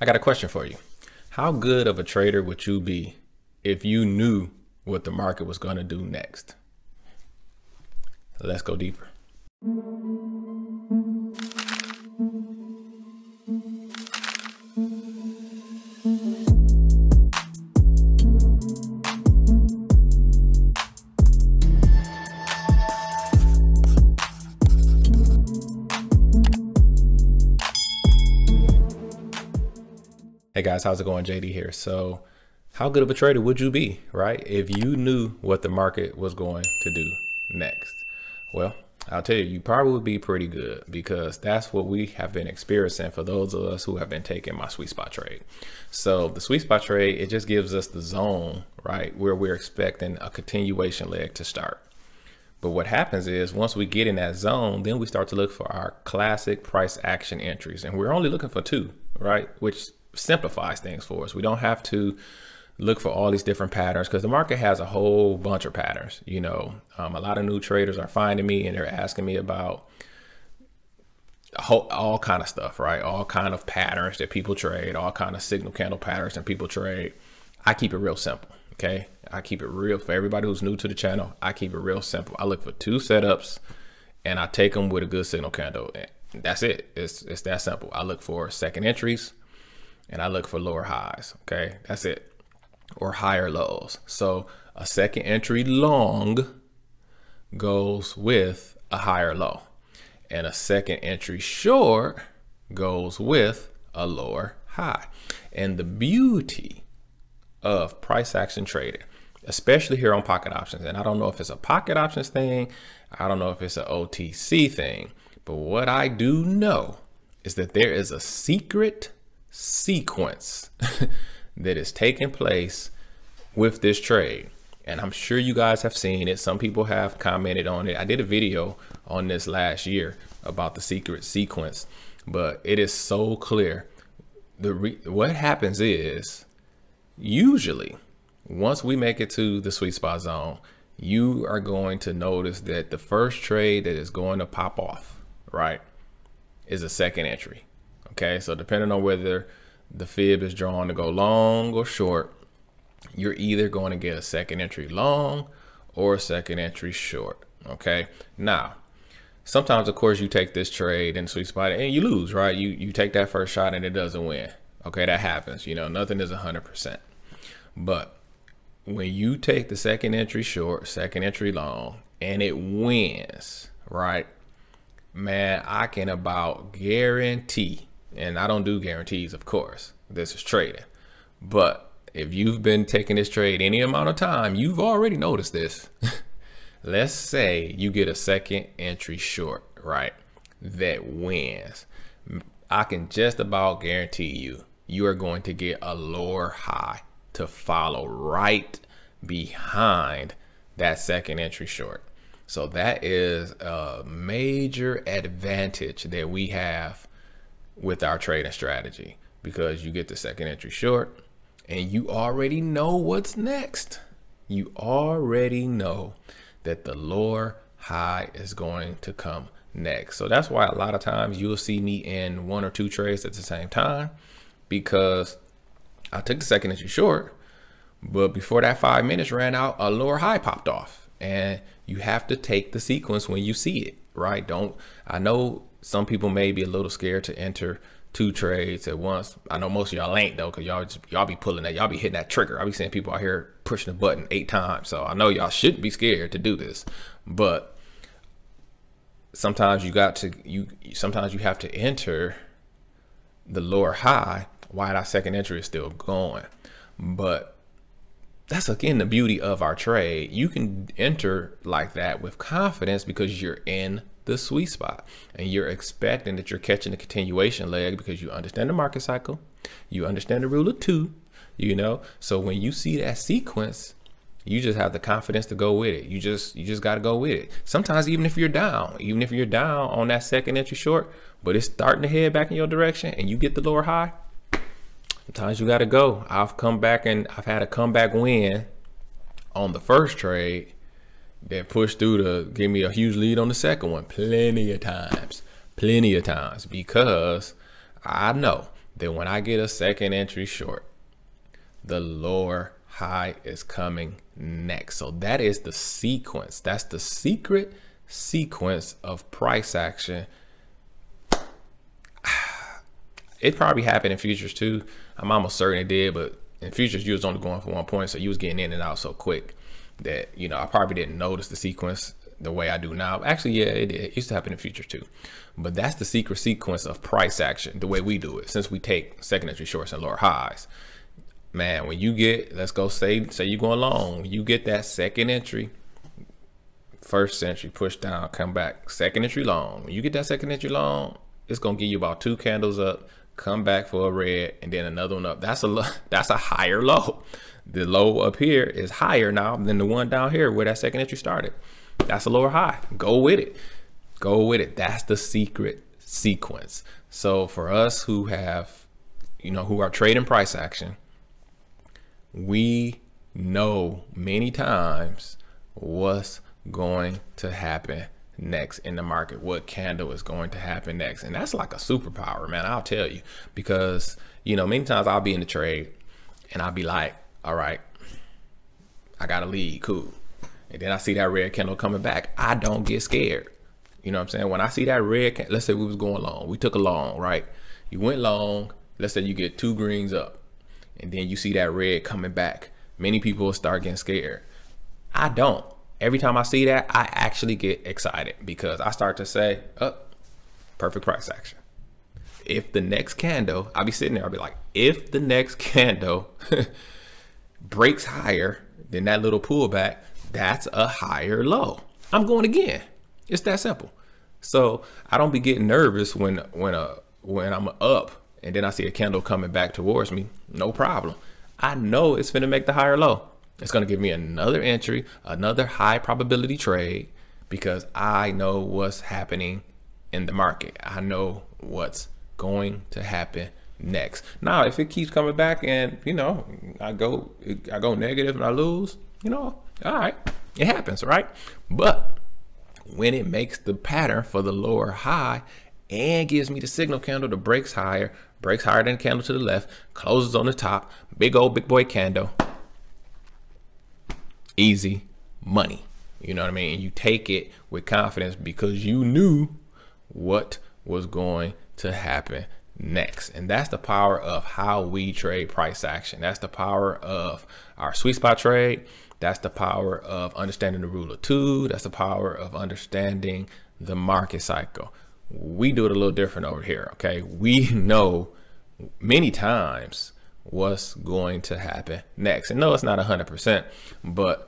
I got a question for you. How good of a trader would you be if you knew what the market was going to do next? Let's go deeper. Hey guys, how's it going? JD here. So how good of a trader would you be, right, if you knew what the market was going to do next? Well, I'll tell you, you probably would be pretty good, because that's what we have been experiencing for those of us who have been taking my sweet spot trade. So the sweet spot trade, it just gives us the zone, right, where we're expecting a continuation leg to start. But what happens is once we get in that zone, then we start to look for our classic price action entries. And we're only looking for two, right, which simplifies things for us. We don't have to look for all these different patterns, because the market has a whole bunch of patterns. You know, a lot of new traders are finding me and they're asking me about all kind of stuff, right? All kind of patterns that people trade, all kind of signal candle patterns that people trade. I keep it real simple. Okay. I keep it real for everybody who's new to the channel. I keep it real simple. I look for two setups and I take them with a good signal candle. And that's it. It's that simple. I look for second entries and I look for lower highs. Okay. That's it. Or higher lows. So a second entry long goes with a higher low, and a second entry short goes with a lower high. And the beauty of price action trading, especially here on pocket options, and I don't know if it's a pocket options thing, I don't know if it's an OTC thing, but what I do know is that there is a secret sequence that is taking place with this trade. And I'm sure you guys have seen it. Some people have commented on it. I did a video on this last year about the secret sequence, but it is so clear. What happens is, usually once we make it to the sweet spot zone, you are going to notice that the first trade that is going to pop off, right, is a second entry. Okay, so depending on whether the fib is drawn to go long or short, you're either going to get a second entry long or a second entry short. Okay, now sometimes of course you take this trade in sweet spot and you lose, right? You take that first shot and it doesn't win. Okay, that happens. You know, nothing is 100%. But when you take the second entry short, second entry long, and it wins, right, man, I can about guarantee, and I don't do guarantees, of course, this is trading, but if you've been taking this trade any amount of time, you've already noticed this. Let's say you get a second entry short, right, that wins. I can just about guarantee you are going to get a lower high to follow right behind that second entry short. So that is a major advantage that we have with our trading strategy, because you get the second entry short and you already know what's next. You already know that the lower high is going to come next. So that's why a lot of times you'll see me in one or two trades at the same time, because I took the second entry short, but before that 5 minutes ran out, a lower high popped off. And you have to take the sequence when you see it, right? I know some people may be a little scared to enter two trades at once. I know most of y'all ain't though, because y'all be pulling that, y'all be hitting that trigger. I be seeing people out here pushing the button 8 times. So I know y'all shouldn't be scared to do this, but sometimes you have to enter the lower high while that second entry is still going. But that's again the beauty of our trade. You can enter like that with confidence because you're in the sweet spot and you're expecting that you're catching the continuation leg, because you understand the market cycle, you understand the rule of two, you know. So when you see that sequence, you just have the confidence to go with it. You just got to go with it. Sometimes even if you're down on that second entry short, but it's starting to head back in your direction and you get the lower high, sometimes you got to go. I've come back and I've had a comeback win on the first trade that pushed through to give me a huge lead on the second one plenty of times, because I know then when I get a second entry short, the lower high is coming next. So that is the sequence. That's the secret sequence of price action. It probably happened in futures too. I'm almost certain it did, but in futures you was only going for 1 point, so you was getting in and out so quick that, you know, I probably didn't notice the sequence the way I do now. Actually, yeah, it did. It used to happen in futures too. But that's the secret sequence of price action, the way we do it, since we take second entry shorts and lower highs. Man, when you get, let's go say you're going long, when you get that second entry, first entry, push down, come back, second entry long. When you get that second entry long, it's gonna give you about 2 candles up, come back for a red, and then another one up. That's a higher low. The low up here is higher now than the one down here where that second entry started. That's a lower high. Go with it. Go with it. That's the secret sequence. So for us who have, you know, who are trading price action, we know many times what's going to happen next in the market, what candle is going to happen next. And that's like a superpower, man, I'll tell you, because, you know, many times I'll be in the trade and I'll be like, all right, I got a lead, cool. And then I see that red candle coming back. I don't get scared. You know what I'm saying? When I see that red, let's say we was going long, we took a long, right? You went long, let's say you get 2 greens up, and then you see that red coming back. Many people will start getting scared. I don't. Every time I see that, I actually get excited because I start to say, oh, perfect price action. If the next candle, I'll be sitting there, I'll be like, if the next candle breaks higher than that little pullback, that's a higher low. I'm going again. It's that simple. So I don't be getting nervous when I'm up and then I see a candle coming back towards me. No problem. I know it's finna make the higher low. It's going to give me another entry, another high probability trade, because I know what's happening in the market. I know what's going to happen next. Now, if it keeps coming back and, you know, I go negative and I lose, you know, all right, it happens, right? But when it makes the pattern for the lower high and gives me the signal candle that breaks higher than the candle to the left, closes on the top, big boy candle, easy money. You know what I mean? You take it with confidence because you knew what was going to happen next. And that's the power of how we trade price action. That's the power of our sweet spot trade. That's the power of understanding the rule of 2. That's the power of understanding the market cycle. We do it a little different over here. Okay. We know many times what's going to happen next. And no, it's not 100%, but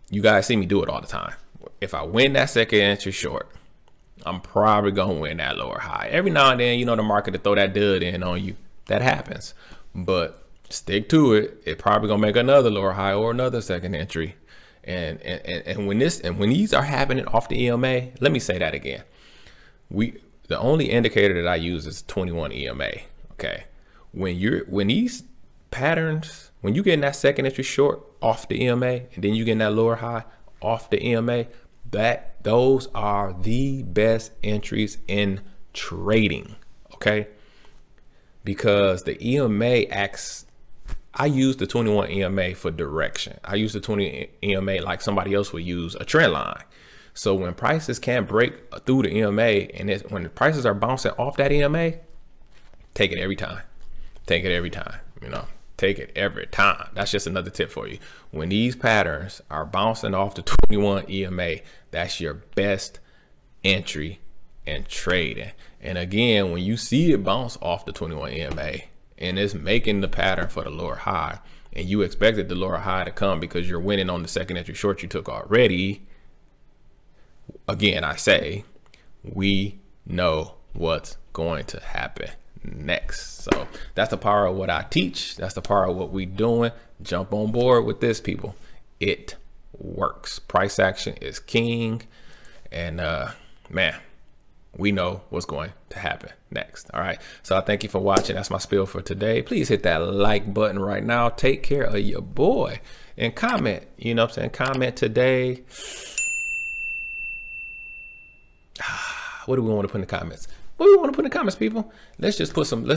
you guys see me do it all the time. If I win that second entry short, I'm probably going to win that lower high. Every now and then, you know, the market to throw that dud in on you. That happens, but stick to it. It probably going to make another lower high or another second entry. And when these are happening off the EMA, let me say that again. The only indicator that I use is 21 EMA. Okay. When these patterns, when you get in that second entry short off the EMA, and then you get in that lower high off the EMA, those are the best entries in trading. Okay. Because the EMA acts, I use the 21 EMA for direction. I use the 20 EMA like somebody else would use a trend line. So when prices can't break through the EMA, and when the prices are bouncing off that EMA, take it every time. Take it every time, you know, take it every time. That's just another tip for you. When these patterns are bouncing off the 21 EMA, that's your best entry in trading. And again, when you see it bounce off the 21 EMA and it's making the pattern for the lower high, and you expected the lower high to come because you're winning on the second entry short you took already, again, I say, we know what's going to happen next. So that's the power of what I teach. That's the power of what we doing. Jump on board with this, people. It works. Price action is king. And man, we know what's going to happen next. All right. So I thank you for watching. That's my spiel for today. Please hit that like button right now. Take care of your boy and comment. You know what I'm saying? Comment today. What do we want to put in the comments? What we want to put in the comments, people? Let's just put some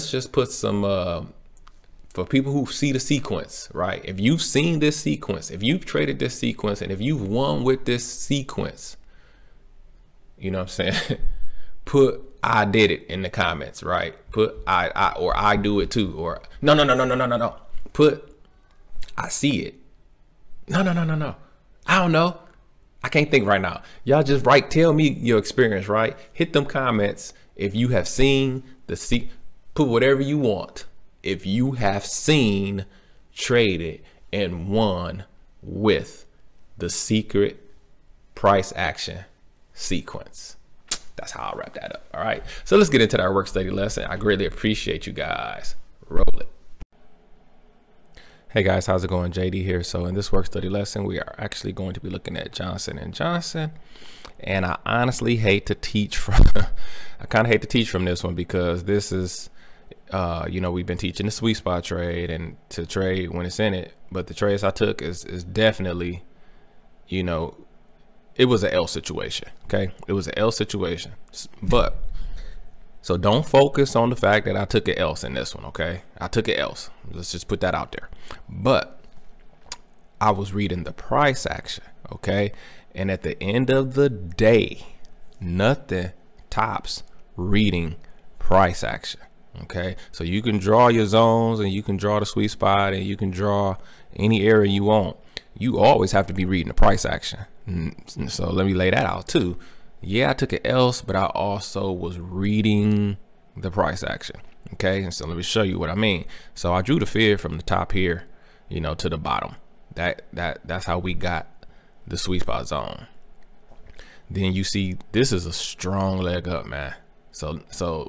for people who see the sequence, right? If you've seen this sequence, if you've traded this sequence, and if you've won with this sequence, you know what I'm saying? Put I did it in the comments, right? Put I or I do it too, or no. Put I see it. No. I don't know. I can't think right now. Y'all just tell me your experience, right? Hit them comments if you have seen the put whatever you want. If you have seen, traded, and won with the secret price action sequence. That's how I'll wrap that up. All right. So let's get into that work study lesson. I greatly appreciate you guys. Roll it. Hey guys, how's it going? JD here. So in this work study lesson, we are actually going to be looking at Johnson & Johnson. And I honestly hate to teach from, I kind of hate to teach from this one because this is, you know, we've been teaching the sweet spot trade and to trade when it's in it. But the trades I took is definitely, you know, it was an L situation. Okay. It was an L situation. But so don't focus on the fact that I took an else in this one. Okay. I took an else. Let's just put that out there. But I was reading the price action. Okay. And at the end of the day, nothing tops reading price action. Okay. So you can draw your zones and you can draw the sweet spot and you can draw any area you want. You always have to be reading the price action. So let me lay that out too. Yeah, I took an else, but I also was reading the price action. Okay. And so let me show you what I mean. So I drew the fib from the top here, you know, to the bottom. That's how we got the sweet spot zone. Then you see, this is a strong leg up, man. So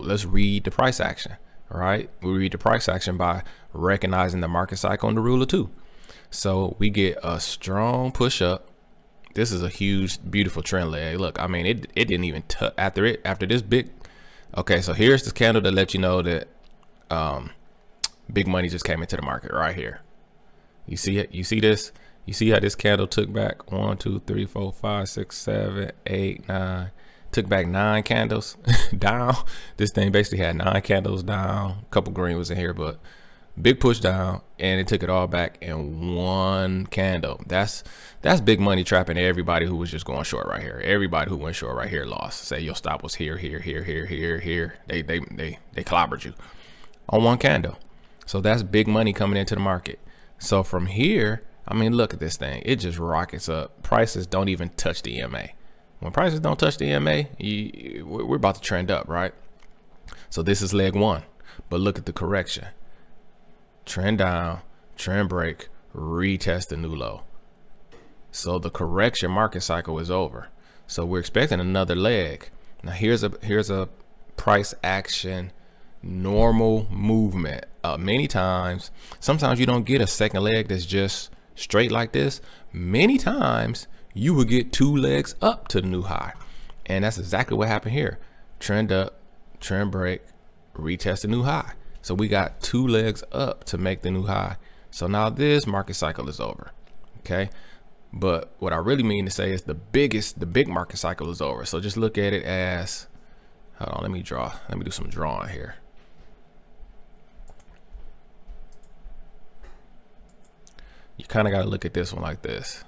let's read the price action. All right. We read the price action by recognizing the market cycle and the rule of two. So we get a strong push up. This is a huge, beautiful trend leg. Look, I mean, it didn't even after this big. Okay, so here's the candle to let you know that big money just came into the market right here. You see it? You see this? You see how this candle took back 1, 2, 3, 4, 5, 6, 7, 8, 9. Took back 9 candles down. This thing basically had 9 candles down. A couple green was in here, but big push down, and it took it all back in 1 candle. That's big money trapping everybody who was just going short right here. Everybody who went short right here lost. Say your stop was here. They clobbered you on 1 candle. So that's big money coming into the market. So from here, I mean, look at this thing. It just rockets up. Prices don't even touch the EMA. When prices don't touch the EMA, we're about to trend up, right? So this is leg 1, but look at the correction. Trend down, trend break, retest the new low. So the correction market cycle is over. So we're expecting another leg. Now here's a price action normal movement. Many times, sometimes you don't get a second leg that's just straight like this. Many times you will get 2 legs up to the new high. And that's exactly what happened here. Trend up, trend break, retest the new high. So we got 2 legs up to make the new high. So now this market cycle is over. Okay. But what I really mean to say is the big market cycle is over. So just look at it as, hold on, let me do some drawing here. You kind of got to look at this one like this.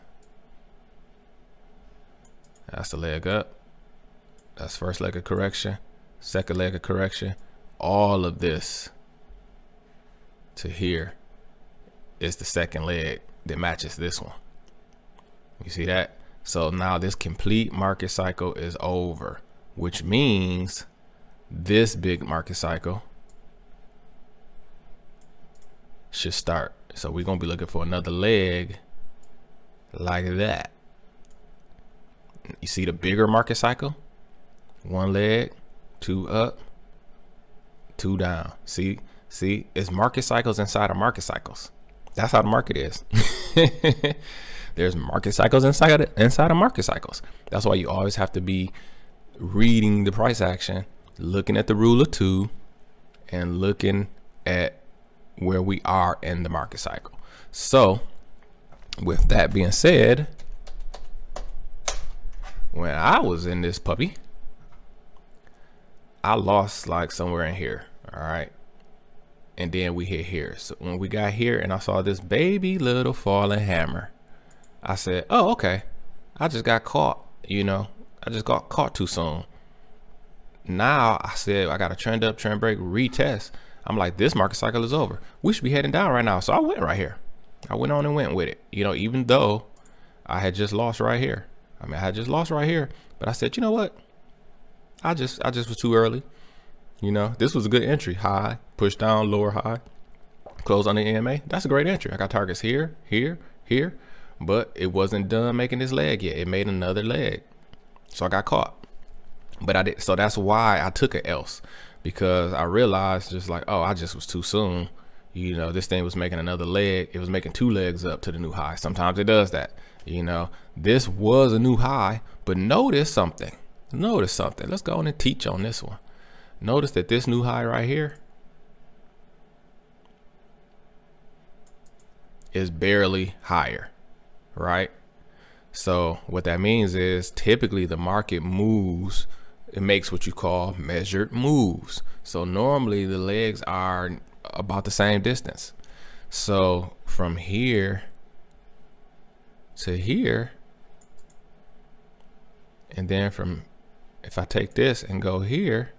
That's the leg up. That's first leg of correction, second leg of correction. All of this to here is the second leg that matches this one. You see that? So now this complete market cycle is over, which means this big market cycle should start. So we're going to be looking for another leg like that. You see the bigger market cycle? 1 leg, 2 up, 2 down. See, it's market cycles inside of market cycles. That's how the market is. There's market cycles inside of market cycles. That's why you always have to be reading the price action, looking at the rule of two, and looking at where we are in the market cycle. So with that being said, when I was in this puppy, I lost like somewhere in here. All right. And then we hit here. So when we got here and I saw this baby little falling hammer, I said, oh, okay. I just got caught, you know, I just got caught too soon. Now I said, I got to trend up, trend break, retest. I'm like, this market cycle is over. We should be heading down right now. So I went right here. I went on and went with it, you know, even though I had just lost right here. I mean, I had just lost right here, but I said, you know what? I just was too early. You know, this was a good entry. High, push down, lower high, close on the EMA. That's a great entry. I got targets here, here, here, but it wasn't done making this leg yet. It made another leg. So I got caught, but I did. So that's why I took an else, because I realized just like, oh, I just was too soon. You know, this thing was making another leg. It was making 2 legs up to the new high. Sometimes it does that. You know, this was a new high, but notice something. Notice something. Let's go on and teach on this one. Notice that this new high right here is barely higher, right? So what that means is typically the market moves, it makes what you call measured moves. So normally the legs are about the same distance. So from here to here, and then from, if I take this and go here,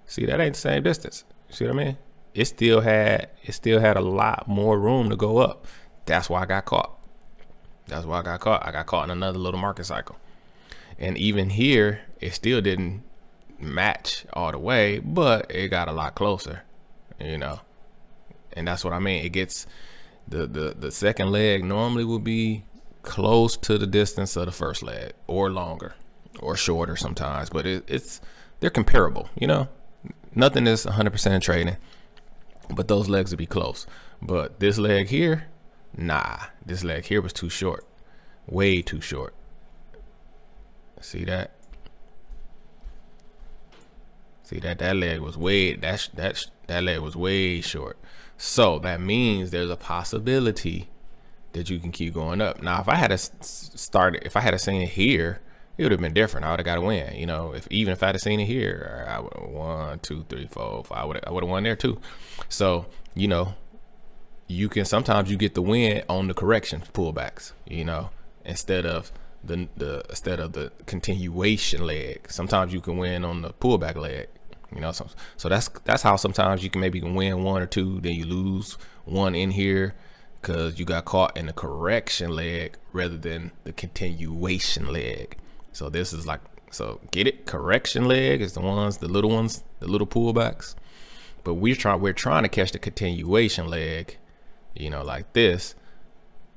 see, that ain't the same distance. You see what I mean? It still had a lot more room to go up. That's why I got caught. That's why I got caught. I got caught in another little market cycle. And even here, it still didn't match all the way, but it got a lot closer, you know. And that's what I mean. It gets, the second leg normally will be close to the distance of the first leg, or longer, or shorter sometimes, but they're comparable, you know. Nothing is 100% in trading, but those legs would be close. But this leg here, nah, this leg here was too short, way too short. See that? See that leg was way, that leg was way short. So that means there's a possibility that you can keep going up. Now, if I had seen it here, it would have been different. I would have got a win. You know, even if I had seen it here, I would have 1, 2, 3, 4, 5. I would have won there too. So, you know, sometimes you get the win on the correction pullbacks, you know, instead of the continuation leg. Sometimes you can win on the pullback leg, you know. So that's how sometimes you can maybe win 1 or 2, then you lose 1 in here because you got caught in the correction leg rather than the continuation leg. So this is like, so get it? Correction leg is the little ones, the little pullbacks. But we're trying to catch the continuation leg, you know, like this.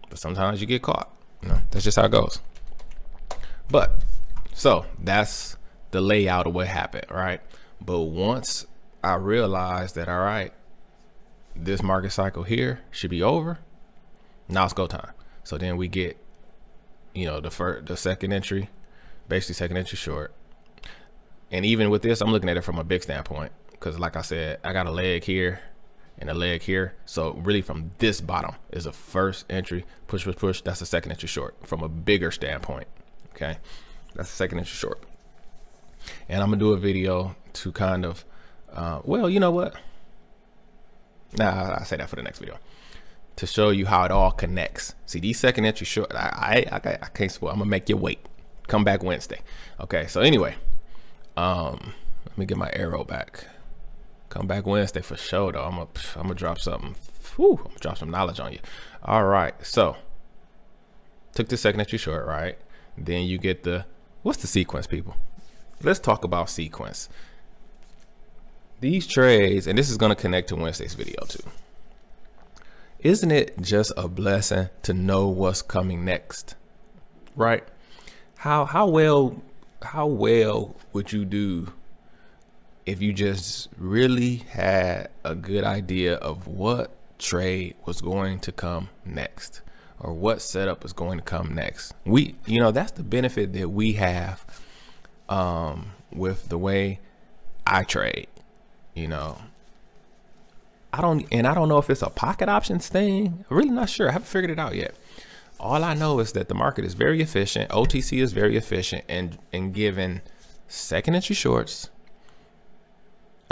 But sometimes you get caught. You know, that's just how it goes. But so that's the layout of what happened, right? But once I realized that, all right, this market cycle here should be over, now it's go time. So then we get, you know, the second entry, basically second entry short. And even with this, I'm looking at it from a big standpoint, because like I said, I got a leg here and a leg here. So really from this bottom is a first entry, push, push, push. That's a second entry short from a bigger standpoint. Okay, that's a second entry short. And I'm gonna do a video to kind of, well, you know what? Nah, I'll say that for the next video, to show you how it all connects. See, these second entry short, I can't spoil. I'm gonna make you wait. Come back Wednesday. Okay, so anyway, let me get my arrow back. Come back Wednesday for sure though. I'm gonna drop something. Whew, I'm gonna drop some knowledge on you. All right, so took the second entry short, right? Then you get what's the sequence, people? Let's talk about sequence. These trades, and this is gonna connect to Wednesday's video too. Isn't it just a blessing to know what's coming next, right? How well would you do if you just really had a good idea of what trade was going to come next, or what setup is going to come next? You know, that's the benefit that we have with the way I trade. You know, I don't know if it's a pocket options thing. I'm really not sure. I haven't figured it out yet. All I know is that the market is very efficient. OTC is very efficient and giving second entry shorts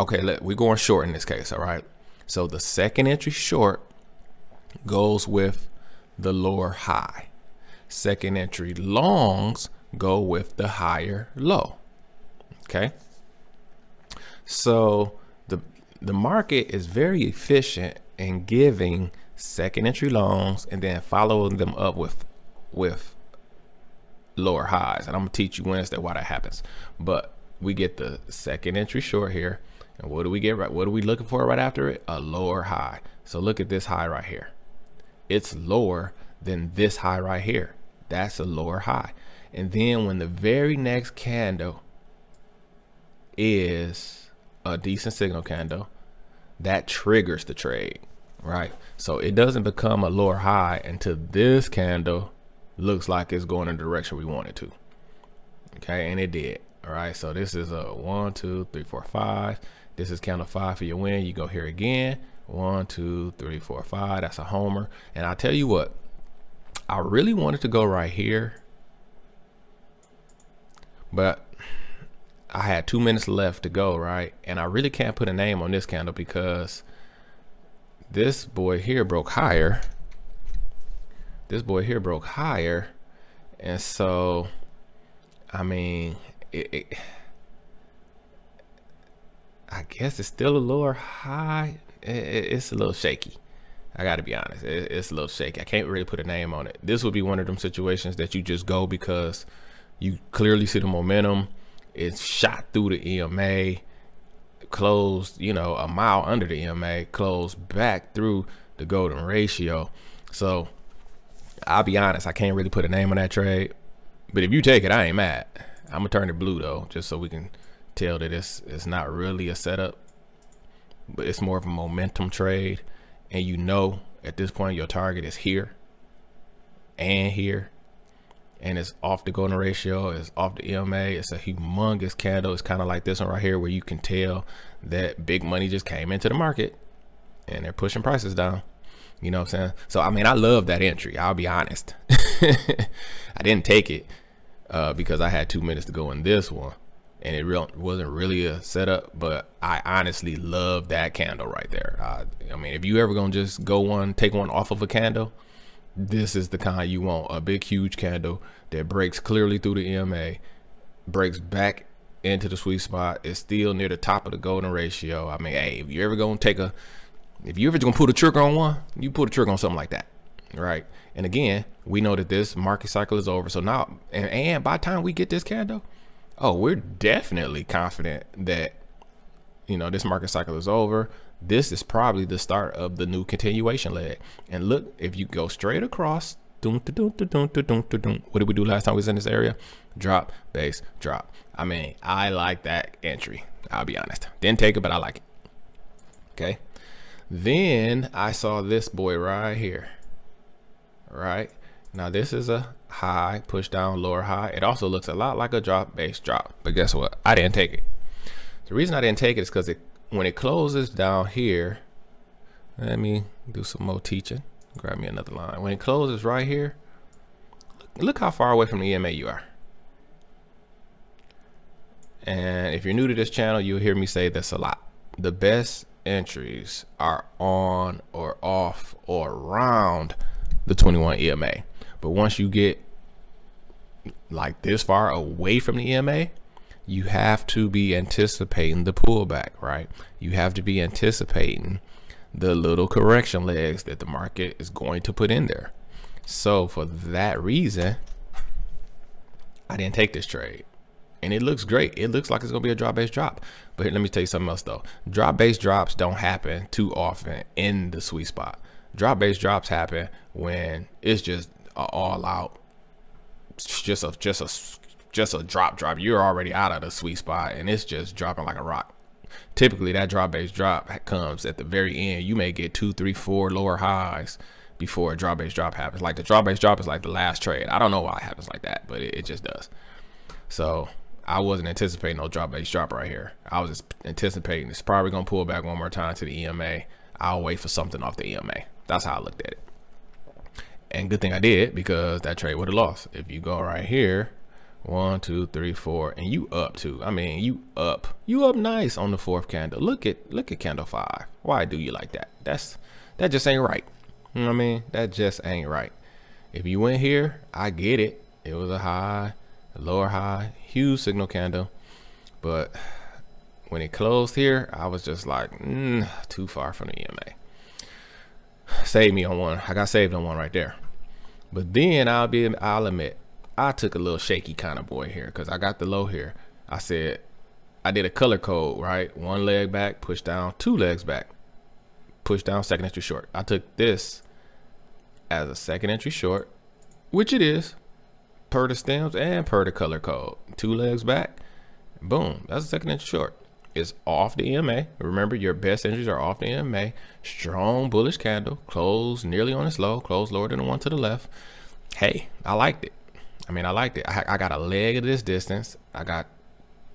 Okay, we're going short in this case. All right. So the second entry short goes with the lower high. Second entry longs go with the higher low. Okay. So the market is very efficient in giving second entry longs and then following them up with lower highs. And I'm gonna teach you Wednesday why that happens. But we get the second entry short here. And what do we get right? What are we looking for right after it? A lower high. So look at this high right here. It's lower than this high right here. That's a lower high. And then when the very next candle is a decent signal candle, that triggers the trade, right? So it doesn't become a lower high until this candle looks like it's going in the direction we want it to. Okay, and it did. All right, so this is a 1, 2, 3, 4, 5. This is candle 5 for your win. You go here again. 1, 2, 3, 4, 5. That's a homer. And I'll tell you what, I really wanted to go right here, but I had 2 minutes left to go, right? And I really can't put a name on this candle because this boy here broke higher. This boy here broke higher. And so, I mean, I guess it's still a lower high. It's a little shaky. I gotta be honest, it's a little shaky. I can't really put a name on it. This would be one of them situations that you just go because you clearly see the momentum. It's shot through the EMA, closed, you know, a mile under the EMA, closed back through the golden ratio. So I'll be honest, I can't really put a name on that trade. But if you take it, I ain't mad. I'm gonna turn it blue though, just so we can tell that it's not really a setup, but it's more of a momentum trade. And you know, at this point, your target is here and here, and it's off the golden ratio, it's off the EMA. It's a humongous candle. It's kind of like this one right here, where you can tell that big money just came into the market and they're pushing prices down. You know what I'm saying? So, I mean, I love that entry. I'll be honest. I didn't take it because I had 2 minutes to go in this one, and it wasn't really a setup, but I honestly love that candle right there. I mean, if you ever gonna just take one off of a candle, this is the kind you want. A big, huge candle that breaks clearly through the EMA, breaks back into the sweet spot, is still near the top of the golden ratio. I mean, hey, if you ever gonna pull the trigger on one, you pull the trigger on something like that, right? And again, we know that this market cycle is over. So now, and by the time we get this candle, oh, we're definitely confident that, you know, this market cycle is over. This is probably the start of the new continuation leg. And look, if you go straight across, what did we do last time we was in this area? Drop, base, drop. I mean, I like that entry. I'll be honest. Didn't take it, but I like it. Okay. Then I saw this boy right here. Right. Now this is a high, push down, lower high. It also looks a lot like a drop, base, drop. But guess what? I didn't take it. The reason I didn't take it is because when it closes down here, let me do some more teaching. Grab me another line. When it closes right here, look how far away from the EMA you are. And if you're new to this channel, you'll hear me say this a lot. The best entries are on or off or around the 21 EMA. But once you get like this far away from the EMA, you have to be anticipating the pullback, right? You have to be anticipating the little correction legs that the market is going to put in there. So for that reason, I didn't take this trade. And it looks great. It looks like it's gonna be a drop base drop. But here, let me tell you something else though. Drop base drops don't happen too often in the sweet spot. Drop base drops happen when it's just all out, just a drop. You're already out of the sweet spot and it's just dropping like a rock. Typically that drop base drop comes at the very end. You may get 2, 3, 4 lower highs before a drop base drop happens. Like the drop base drop is like the last trade. I don't know why it happens like that, but it just does. So I wasn't anticipating no drop base drop right here. I was just anticipating it's probably gonna pull back one more time to the EMA. I'll wait for something off the EMA. That's how I looked at it. And good thing I did, because that trade would have lost. If you go right here, 1, 2, 3, 4, and you up too. I mean, you up nice on the fourth candle. Look at candle 5. Why do you like that? That just ain't right. You know what I mean? That just ain't right. If you went here, I get it. It was a high, a lower high, huge signal candle. But when it closed here, I was just like, too far from the EMA. Save me on one. I got saved on one right there. But then I'll admit, I took a little shaky kind of boy here because I got the low here. I said, I did a color code, right? 1 leg back, push down, 2 legs back, push down, second entry short. I took this as a second entry short, which it is per the stems and per the color code. 2 legs back, boom, that's a second entry short. It's off the EMA. Remember, your best entries are off the EMA. Strong bullish candle, close nearly on its low, close lower than the one to the left. Hey, I liked it. I mean, I liked it. I got a leg of this distance. I got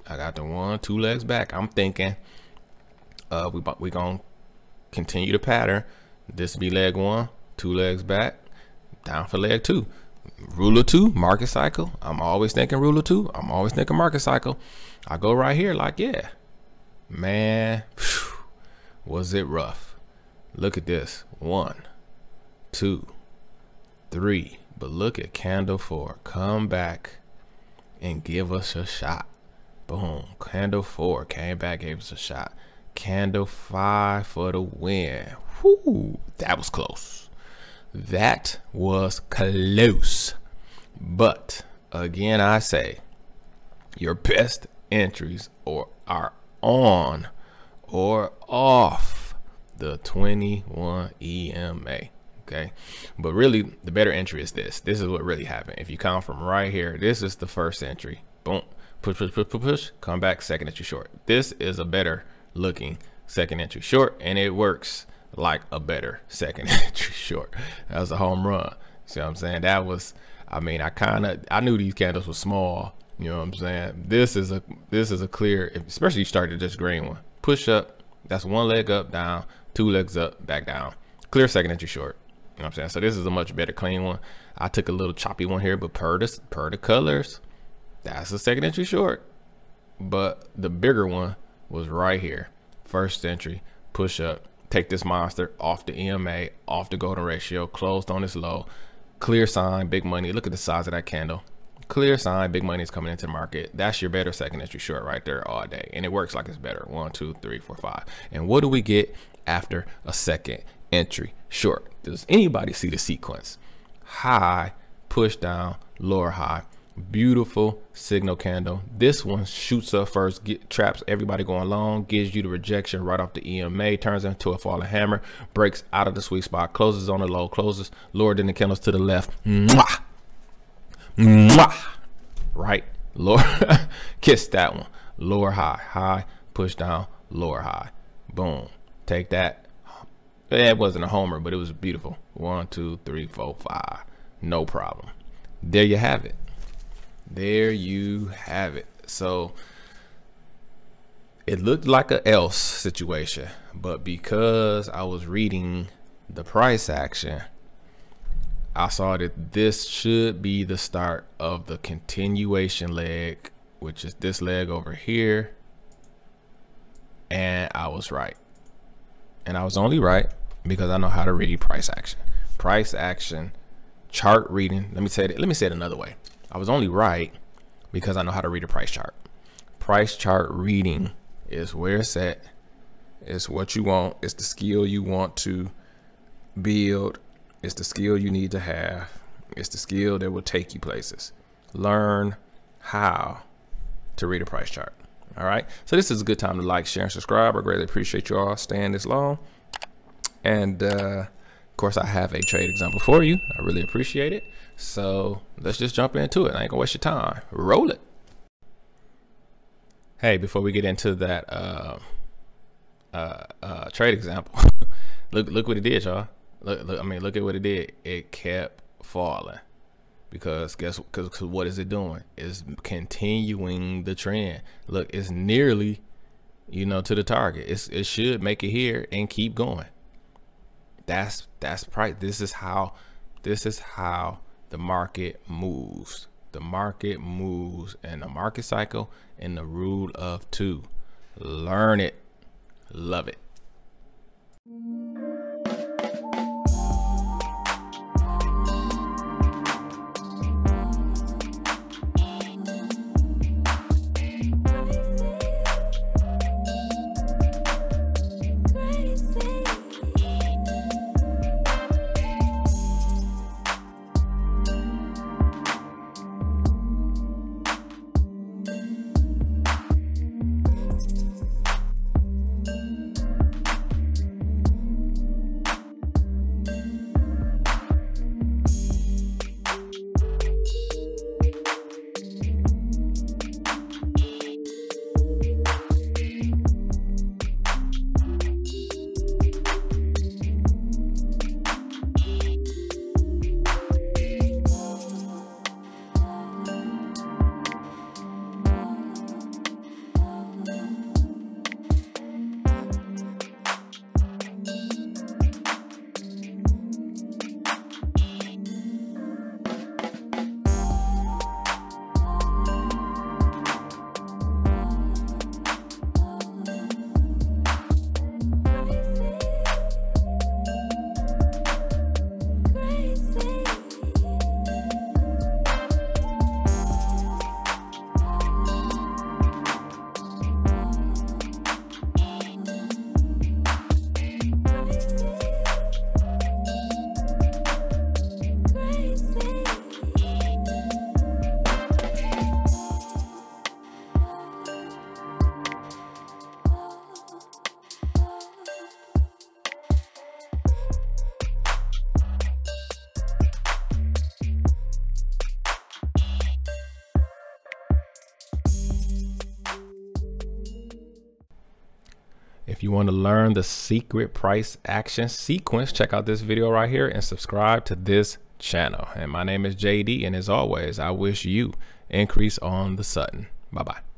the 1, 2 legs back. I'm thinking we gonna continue the pattern. This be leg 1, 2 legs back, down for leg 2. Rule of 2, market cycle. I'm always thinking rule of 2. I'm always thinking market cycle. I go right here like, yeah, man, whew, was it rough. Look at this. 1, 2, 3. But look at candle 4. Come back and give us a shot. Boom. Candle 4 came back, gave us a shot. Candle 5 for the win. Whoo, that was close. That was close. But again, I say your best entries are on or off the 21 EMA. Okay, but really the better entry is this. This is what really happened. If you count from right here, this is the first entry. Boom, push, push, push, push, push, come back, second entry short. This is a better looking second entry short, and it works like a better second entry short. That was a home run. See what I'm saying? That was, I mean, I knew these candles were small. You know what I'm saying? This is a clear, especially you started this green one. Push up, that's 1 leg up, down, 2 legs up, back down. Clear second entry short. You know what I'm saying? So this is a much better clean one. I took a little choppy one here, but per the colors, that's a second entry short. But the bigger one was right here. First entry, push up, take this monster off the EMA, off the golden ratio, closed on its low. Clear sign, big money. Look at the size of that candle. Clear sign, big money is coming into the market. That's your better second entry short right there all day. And it works like it's better. 1, 2, 3, 4, 5. And what do we get after a second entry short? Does anybody see the sequence? High, push down, lower high. Beautiful signal candle. This one shoots up first, traps everybody going long, gives you the rejection right off the EMA, turns into a falling hammer, breaks out of the sweet spot, closes on the low, closes lower than the candles to the left. Mwah! Mwah! Right, lower, kiss that one. Lower high, high, push down, lower high. Boom, take that. It wasn't a homer, but it was beautiful. 1, 2, 3, 4, 5. No problem. There you have it. There you have it. So it looked like a else situation, but because I was reading the price action, I saw that this should be the start of the continuation leg, which is this leg over here. And I was right. And I was only right because I know how to read price action. Price action, chart reading. Let me say it another way. I was only right because I know how to read a price chart. Price chart reading is where it's at. It's what you want. It's the skill you want to build. It's the skill you need to have. It's the skill that will take you places. Learn how to read a price chart. All right. So this is a good time to like, share, and subscribe. I greatly appreciate you all staying this long. And of course, I have a trade example for you. I really appreciate it. So let's just jump into it. I ain't gonna waste your time. Roll it. Hey, before we get into that trade example, look what it did, y'all. Look at what it did. It kept falling because what is it doing? It's continuing the trend. Look, it's nearly, to the target. It should make it here and keep going. That's price. This is how the market moves. the market moves in the market cycle in the rule of 2. Learn it. Love it. If you want to learn the secret price action sequence, check out this video right here and subscribe to this channel. And my name is JD, and as always, I wish you increase on the Sutton. Bye-bye.